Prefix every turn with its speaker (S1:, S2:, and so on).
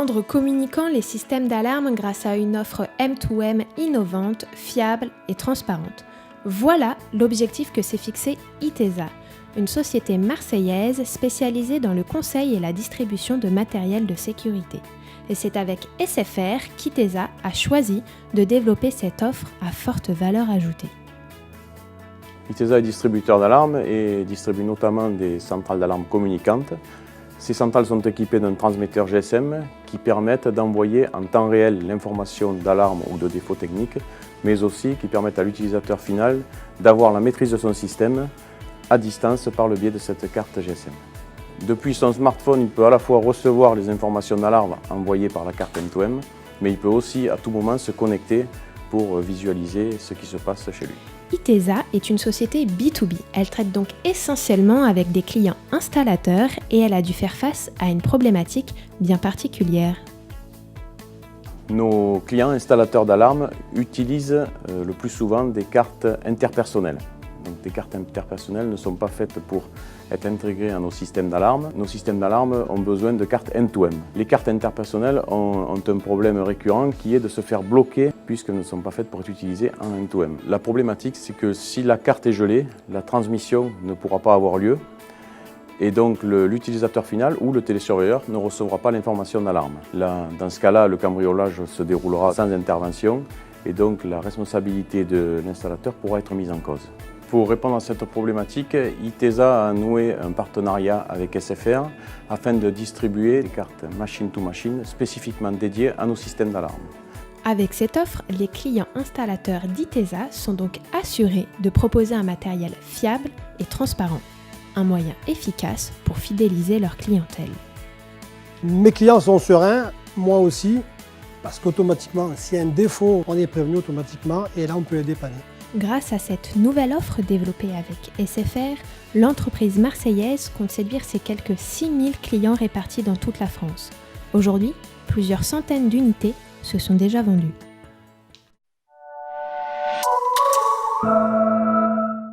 S1: Rendre communicants les systèmes d'alarme grâce à une offre M2M innovante, fiable et transparente. Voilà l'objectif que s'est fixé Itesa, une société marseillaise spécialisée dans le conseil et la distribution de matériel de sécurité. Et c'est avec SFR qu'Itesa a choisi de développer cette offre à forte valeur ajoutée.
S2: Itesa est distributeur d'alarmes et distribue notamment des centrales d'alarme communicantes. Ces centrales sont équipées d'un transmetteur GSM qui permettent d'envoyer en temps réel l'information d'alarme ou de défaut technique, mais aussi qui permettent à l'utilisateur final d'avoir la maîtrise de son système à distance par le biais de cette carte GSM. Depuis son smartphone, il peut à la fois recevoir les informations d'alarme envoyées par la carte M2M, mais il peut aussi à tout moment se connecter pour visualiser ce qui se passe chez lui.
S1: Itesa est une société B2B. Elle traite donc essentiellement avec des clients installateurs et elle a dû faire face à une problématique bien particulière.
S2: Nos clients installateurs d'alarmes utilisent le plus souvent des cartes interpersonnelles. Donc, des cartes interpersonnelles ne sont pas faites pour être intégrées à nos systèmes d'alarme. Nos systèmes d'alarme ont besoin de cartes M2M. Les cartes interpersonnelles ont un problème récurrent qui est de se faire bloquer puisqu'elles ne sont pas faites pour être utilisées en M2M. La problématique, c'est que si la carte est gelée, la transmission ne pourra pas avoir lieu et donc l'utilisateur final ou le télésurveilleur ne recevra pas l'information d'alarme. Dans ce cas-là, le cambriolage se déroulera sans intervention et donc la responsabilité de l'installateur pourra être mise en cause. Pour répondre à cette problématique, Itesa a noué un partenariat avec SFR afin de distribuer des cartes machine-to-machine spécifiquement dédiées à nos systèmes d'alarme.
S1: Avec cette offre, les clients installateurs d'Itesa sont donc assurés de proposer un matériel fiable et transparent, un moyen efficace pour fidéliser leur clientèle.
S3: Mes clients sont sereins, moi aussi, parce qu'automatiquement, s'il y a un défaut, on est prévenu automatiquement et là on peut les dépanner.
S1: Grâce à cette nouvelle offre développée avec SFR, l'entreprise marseillaise compte séduire ses quelques 6000 clients répartis dans toute la France. Aujourd'hui, plusieurs centaines d'unités se sont déjà vendues.